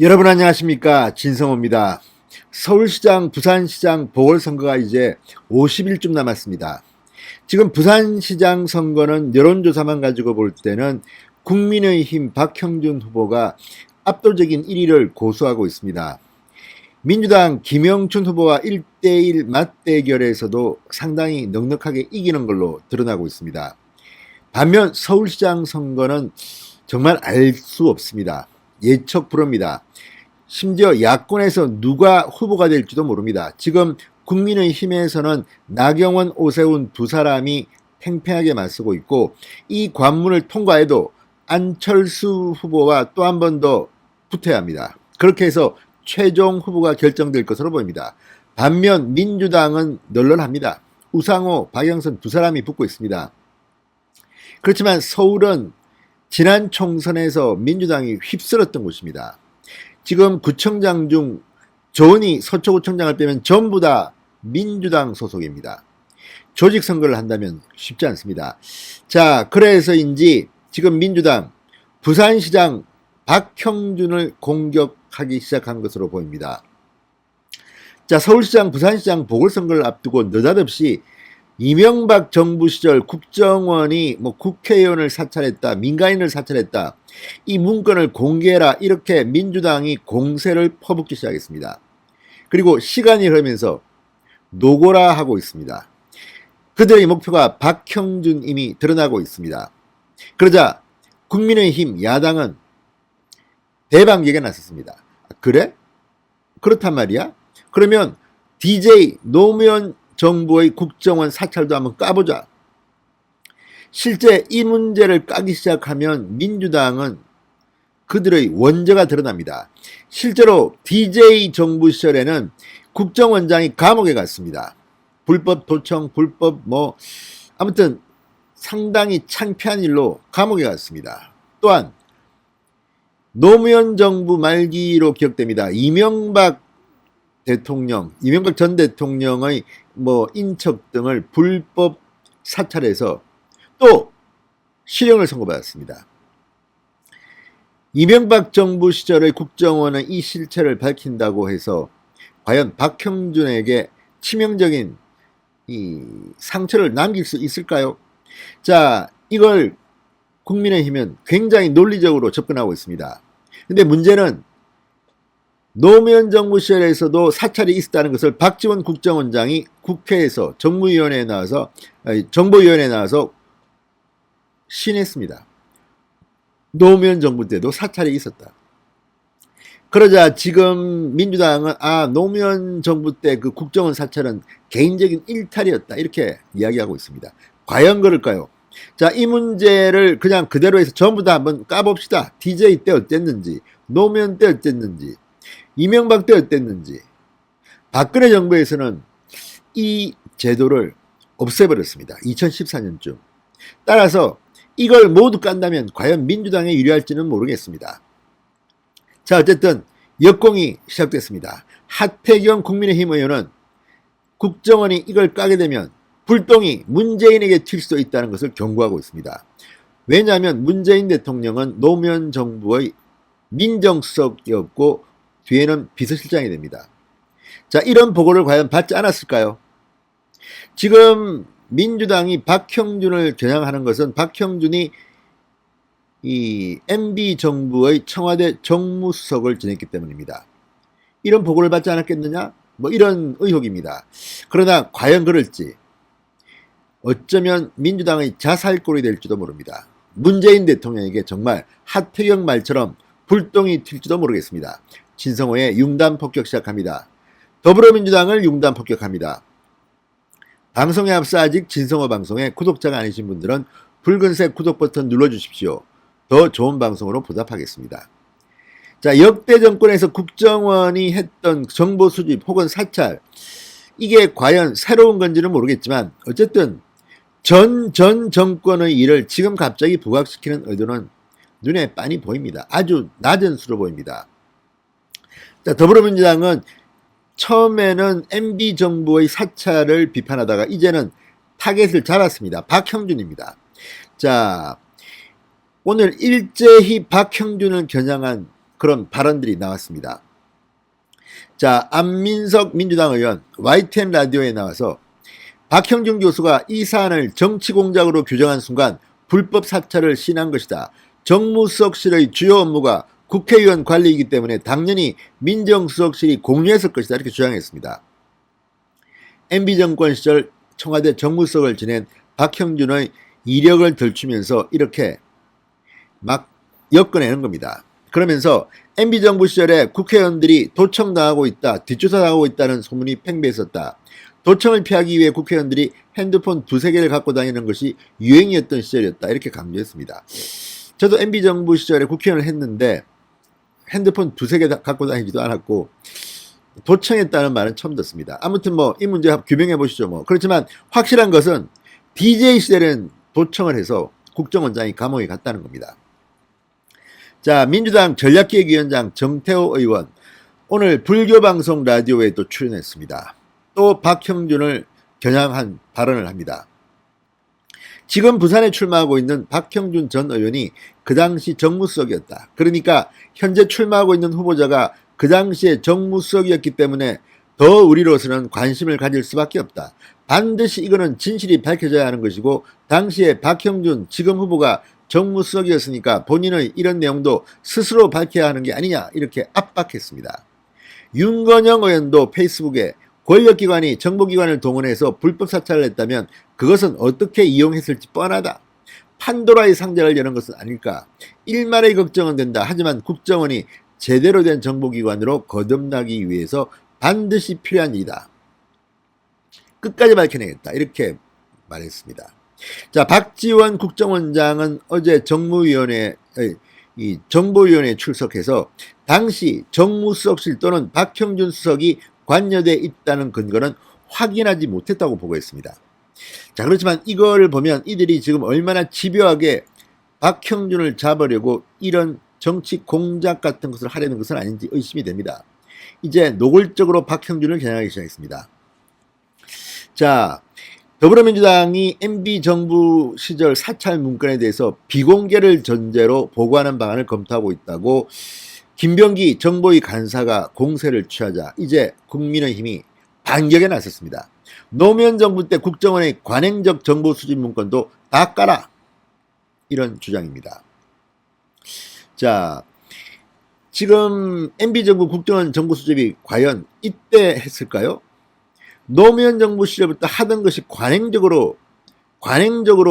여러분 안녕하십니까, 진성호입니다. 서울시장, 부산시장 보궐선거가 이제 50일쯤 남았습니다. 지금 부산시장 선거는 여론조사만 가지고 볼 때는 국민의힘 박형준 후보가 압도적인 1위를 고수하고 있습니다. 민주당 김영춘 후보와 1대1 맞대결에서도 상당히 넉넉하게 이기는 걸로 드러나고 있습니다. 반면 서울시장 선거는 정말 알 수 없습니다. 예측 불허입니다. 심지어 야권에서 누가 후보가 될지도 모릅니다. 지금 국민의힘에서는 나경원, 오세훈 두 사람이 팽팽하게 맞서고 있고, 이 관문을 통과해도 안철수 후보와 또 한 번 더 붙어야 합니다. 그렇게 해서 최종 후보가 결정될 것으로 보입니다. 반면 민주당은 널널합니다. 우상호, 박영선 두 사람이 붙고 있습니다. 그렇지만 서울은 지난 총선에서 민주당이 휩쓸었던 곳입니다. 지금 구청장 중 전이 서초구청장을 빼면 전부 다 민주당 소속입니다. 조직 선거를 한다면 쉽지 않습니다. 자, 그래서인지 지금 민주당 부산시장 박형준을 공격하기 시작한 것으로 보입니다. 자, 서울시장, 부산시장 보궐선거를 앞두고 느닷없이 이명박 정부 시절 국정원이 국회의원을 사찰했다, 민간인을 사찰했다, 이 문건을 공개해라, 이렇게 민주당이 공세를 퍼붓기 시작했습니다. 그리고 시간이 흐르면서 노고라하고 있습니다. 그들의 목표가 박형준임이 드러나고 있습니다. 그러자 국민의힘 야당은 대반격에 나섰습니다. 그래? 그렇단 말이야? 그러면 DJ 노무현 정부의 국정원 사찰도 한번 까보자. 실제 이 문제를 까기 시작하면 민주당은 그들의 원죄가 드러납니다. 실제로 DJ 정부 시절에는 국정원장이 감옥에 갔습니다. 불법 도청, 불법 아무튼 상당히 창피한 일로 감옥에 갔습니다. 또한 노무현 정부 말기로 기억됩니다. 이명박 전 대통령의 인척 등을 불법 사찰해서 또 실형을 선고받았습니다. 이명박 정부 시절의 국정원은 이 실체를 밝힌다고 해서 과연 박형준에게 치명적인 이 상처를 남길 수 있을까요? 자, 이걸 국민의힘은 굉장히 논리적으로 접근하고 있습니다. 근데 문제는 노무현 정부 시절에서도 사찰이 있었다는 것을 박지원 국정원장이 국회에서 정보위원회에 나와서 시인했습니다. 노무현 정부 때도 사찰이 있었다. 그러자 지금 민주당은 노무현 정부 때 그 국정원 사찰은 개인적인 일탈이었다, 이렇게 이야기하고 있습니다. 과연 그럴까요? 자, 이 문제를 그냥 그대로 해서 전부 다 한번 까봅시다. DJ 때 어땠는지, 노무현 때 어땠는지, 이명박 때 어땠는지. 박근혜 정부에서는 이 제도를 없애버렸습니다. 2014년쯤. 따라서 이걸 모두 깐다면 과연 민주당에 유리할지는 모르겠습니다. 자, 어쨌든 역공이 시작됐습니다. 하태경 국민의힘 의원은 국정원이 이걸 까게 되면 불똥이 문재인에게 튈 수도 있다는 것을 경고하고 있습니다. 왜냐하면 문재인 대통령은 노무현 정부의 민정수석이었고 뒤에는 비서실장이 됩니다. 자, 이런 보고를 과연 받지 않았을까요? 지금 민주당이 박형준을 겨냥하는 것은 박형준이 이 MB 정부의 청와대 정무수석을 지냈기 때문입니다. 이런 보고를 받지 않았겠느냐? 이런 의혹입니다. 그러나 과연 그럴지, 어쩌면 민주당의 자살골이 될지도 모릅니다. 문재인 대통령에게 정말 하태경 말처럼 불똥이 튈지도 모르겠습니다. 진성호의 융단 폭격 시작합니다. 더불어민주당을 융단 폭격합니다. 방송에 앞서 아직 진성호 방송에 구독자가 아니신 분들은 붉은색 구독 버튼 눌러주십시오. 더 좋은 방송으로 보답하겠습니다. 자, 역대 정권에서 국정원이 했던 정보 수집 혹은 사찰, 이게 과연 새로운 건지는 모르겠지만 어쨌든 전 정권의 일을 지금 갑자기 부각시키는 의도는 눈에 빤히 보입니다. 아주 낮은 수로 보입니다. 자, 더불어민주당은 처음에는 MB 정부의 사찰을 비판하다가 이제는 타겟을 잡았습니다. 박형준입니다. 자, 오늘 일제히 박형준을 겨냥한 그런 발언들이 나왔습니다. 자, 안민석 민주당 의원 YTN 라디오에 나와서 박형준 교수가 이 사안을 정치공작으로 규정한 순간 불법 사찰을 시인한 것이다. 정무수석실의 주요 업무가 국회의원 관리이기 때문에 당연히 민정수석실이 공유했을 것이다. 이렇게 주장했습니다. MB정권 시절 청와대 정무수석을 지낸 박형준의 이력을 들추면서 이렇게 막 엮어내는 겁니다. 그러면서 MB정부 시절에 국회의원들이 도청당하고 있다, 뒷조사당하고 있다는 소문이 팽배했었다. 도청을 피하기 위해 국회의원들이 핸드폰 두세 개를 갖고 다니는 것이 유행이었던 시절이었다. 이렇게 강조했습니다. 저도 MB정부 시절에 국회의원을 했는데 핸드폰 두세 개 갖고 다니지도 않았고 도청했다는 말은 처음 듣습니다. 아무튼 뭐 이 문제 규명해 보시죠. 뭐 그렇지만 확실한 것은 DJ 시대는 도청을 해서 국정원장이 감옥에 갔다는 겁니다. 자, 민주당 전략기획위원장 정태호 의원 오늘 불교방송 라디오에 또 출연했습니다. 또 박형준을 겨냥한 발언을 합니다. 지금 부산에 출마하고 있는 박형준 전 의원이 그 당시 정무수석이었다. 그러니까 현재 출마하고 있는 후보자가 그 당시에 정무수석이었기 때문에 더 우리로서는 관심을 가질 수밖에 없다. 반드시 이거는 진실이 밝혀져야 하는 것이고 당시에 박형준 지금 후보가 정무수석이었으니까 본인의 이런 내용도 스스로 밝혀야 하는 게 아니냐 이렇게 압박했습니다. 윤건영 의원도 페이스북에 권력기관이 정보기관을 동원해서 불법 사찰을 했다면 그것은 어떻게 이용했을지 뻔하다. 판도라의 상자를 여는 것은 아닐까. 일말의 걱정은 된다. 하지만 국정원이 제대로 된 정보기관으로 거듭나기 위해서 반드시 필요한 일이다. 끝까지 밝혀내겠다. 이렇게 말했습니다. 자, 박지원 국정원장은 어제 정보위원회에 출석해서 당시 정무수석실 또는 박형준 수석이 관여돼 있다는 근거는 확인하지 못했다고 보고했습니다. 자, 그렇지만 이걸 보면 이들이 지금 얼마나 집요하게 박형준을 잡으려고 이런 정치 공작 같은 것을 하려는 것은 아닌지 의심이 됩니다. 이제 노골적으로 박형준을 겨냥하기 시작했습니다. 자, 더불어민주당이 MB정부 시절 사찰 문건에 대해서 비공개를 전제로 보고하는 방안을 검토하고 있다고 김병기 정보위 간사가 공세를 취하자 이제 국민의힘이 반격에 나섰습니다. 노무현 정부 때 국정원의 관행적 정보 수집 문건도 다 까라. 이런 주장입니다. 자, 지금 MB정부 국정원 정보 수집이 과연 이때 했을까요? 노무현 정부 시절부터 하던 것이 관행적으로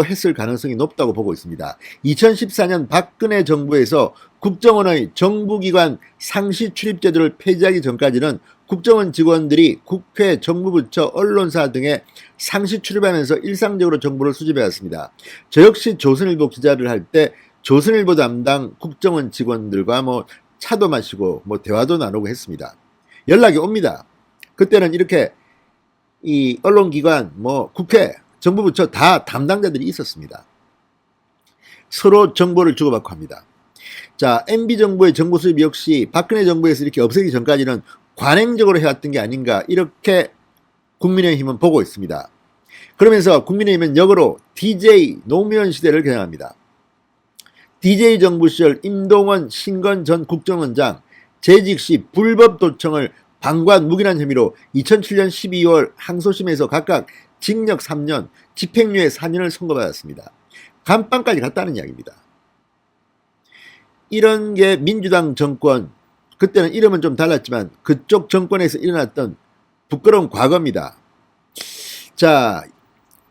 했을 가능성이 높다고 보고 있습니다. 2014년 박근혜 정부에서 국정원의 정부기관 상시 출입제도를 폐지하기 전까지는 국정원 직원들이 국회, 정부부처, 언론사 등에 상시 출입하면서 일상적으로 정보를 수집해왔습니다. 저 역시 조선일보 기자를 할 때 조선일보 담당 국정원 직원들과 뭐 차도 마시고 뭐 대화도 나누고 했습니다. 연락이 옵니다. 그때는 이렇게 이 언론기관, 뭐 국회, 정부부처 다 담당자들이 있었습니다. 서로 정보를 주고받고 합니다. 자, MB정부의 정보 수집 역시 박근혜 정부에서 이렇게 없애기 전까지는 관행적으로 해왔던 게 아닌가 이렇게 국민의힘은 보고 있습니다. 그러면서 국민의힘은 역으로 DJ 노무현 시대를 겨냥합니다. DJ 정부 시절 임동원, 신건 전 국정원장 재직 시 불법 도청을 방관 묵인한 혐의로 2007년 12월 항소심에서 각각 징역 3년, 집행유예 4년을 선고받았습니다. 감방까지 갔다는 이야기입니다. 이런 게 민주당 정권, 그때는 이름은 좀 달랐지만 그쪽 정권에서 일어났던 부끄러운 과거입니다. 자,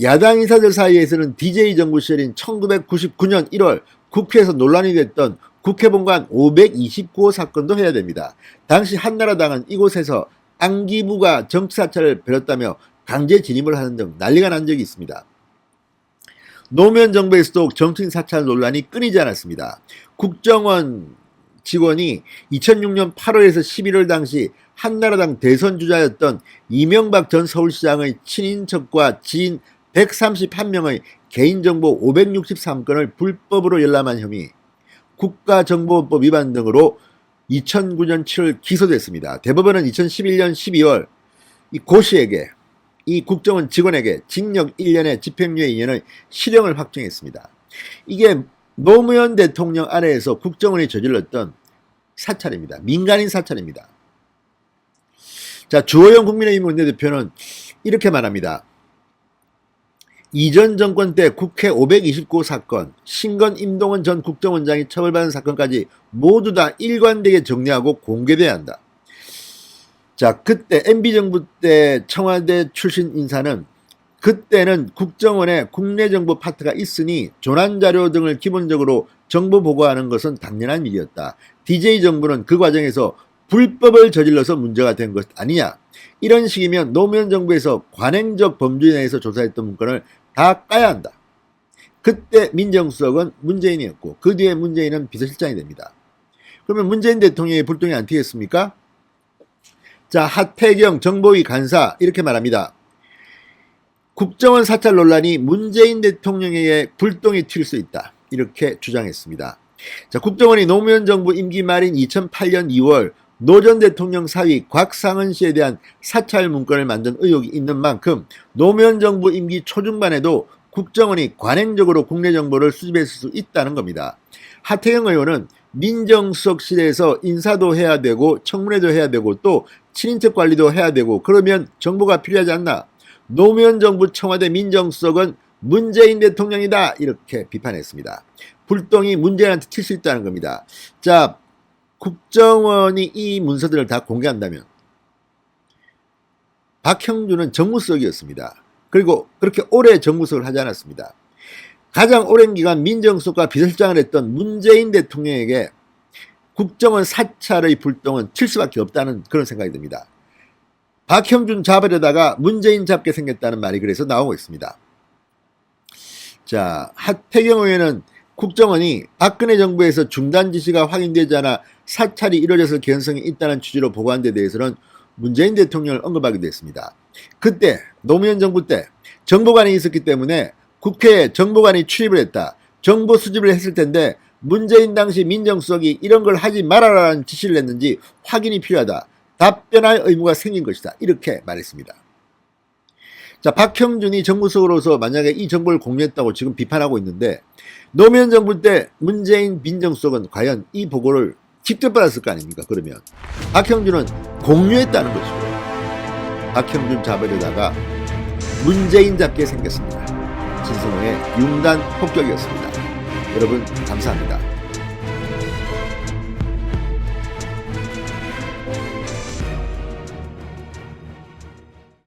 야당 인사들 사이에서는 DJ 정부 시절인 1999년 1월 국회에서 논란이 됐던 국회본관 529호 사건도 해야 됩니다. 당시 한나라당은 이곳에서 안기부가 정치사찰을 벌였다며 강제 진입을 하는 등 난리가 난 적이 있습니다. 노무현 정부에서도 정치인 사찰 논란이 끊이지 않았습니다. 국정원 직원이 2006년 8월에서 11월 당시 한나라당 대선 주자였던 이명박 전 서울시장의 친인척과 지인 131명의 개인정보 563건을 불법으로 열람한 혐의, 국가정보법 위반 등으로 2009년 7월 기소됐습니다. 대법원은 2011년 12월 이 고씨에게, 이 국정원 직원에게 징역 1년에 집행유예 2년의 실형을 확정했습니다. 이게 노무현 대통령 아래에서 국정원이 저질렀던 사찰입니다. 민간인 사찰입니다. 자, 주호영 국민의힘 원내대표는 이렇게 말합니다. 이전 정권 때 국회 529 사건, 신건 임동원 전 국정원장이 처벌받은 사건까지 모두 다 일관되게 정리하고 공개돼야 한다. 자, 그때 MB정부 때 청와대 출신 인사는 그때는 국정원에 국내정보 파트가 있으니 조난자료 등을 기본적으로 정보 보고하는 것은 당연한 일이었다. DJ정부는 그 과정에서 불법을 저질러서 문제가 된 것 아니냐. 이런 식이면 노무현 정부에서 관행적 범주에 대해서 조사했던 문건을 다 까야 한다. 그때 민정수석은 문재인이었고 그 뒤에 문재인은 비서실장이 됩니다. 그러면 문재인 대통령의 불똥이 안 튀겠습니까? 자, 하태경 정보위 간사 이렇게 말합니다. 국정원 사찰 논란이 문재인 대통령에게 불똥이 튈 수 있다. 이렇게 주장했습니다. 자, 국정원이 노무현 정부 임기 말인 2008년 2월 노 전 대통령 사위 곽상은 씨에 대한 사찰 문건을 만든 의혹이 있는 만큼 노무현 정부 임기 초중반에도 국정원이 관행적으로 국내 정보를 수집했을 수 있다는 겁니다. 하태경 의원은 민정수석실에서 인사도 해야 되고 청문회도 해야 되고 또 친인척 관리도 해야 되고 그러면 정보가 필요하지 않나. 노무현 정부 청와대 민정수석은 문재인 대통령이다. 이렇게 비판했습니다. 불똥이 문재인한테 튈 수 있다는 겁니다. 자, 국정원이 이 문서들을 다 공개한다면 박형준은 정무수석이었습니다. 그리고 그렇게 오래 정무수석을 하지 않았습니다. 가장 오랜 기간 민정수석과 비서실장을 했던 문재인 대통령에게 국정원 사찰의 불똥은 칠 수밖에 없다는 그런 생각이 듭니다. 박형준 잡으려다가 문재인 잡게 생겼다는 말이 그래서 나오고 있습니다. 자, 하태경 의원은 국정원이 박근혜 정부에서 중단 지시가 확인되지 않아 사찰이 이루어졌을 개연성이 있다는 취지로 보고한 데 대해서는 문재인 대통령을 언급하기도 했습니다. 그때 노무현 정부 때 정보관이 있었기 때문에 국회에 정보관이 출입을 했다. 정보 수집을 했을 텐데 문재인 당시 민정수석이 이런 걸 하지 말아라는 지시를 했는지 확인이 필요하다. 답변할 의무가 생긴 것이다. 이렇게 말했습니다. 자, 박형준이 정무수석으로서 만약에 이 정보를 공유했다고 지금 비판하고 있는데 노무현 정부 때 문재인 민정수석은 과연 이 보고를 직접 받았을 거 아닙니까? 그러면 박형준은 공유했다는 것이고 박형준 잡으려다가 문재인 잡게 생겼습니다. 진성호의 융단 폭격이었습니다. 여러분 감사합니다.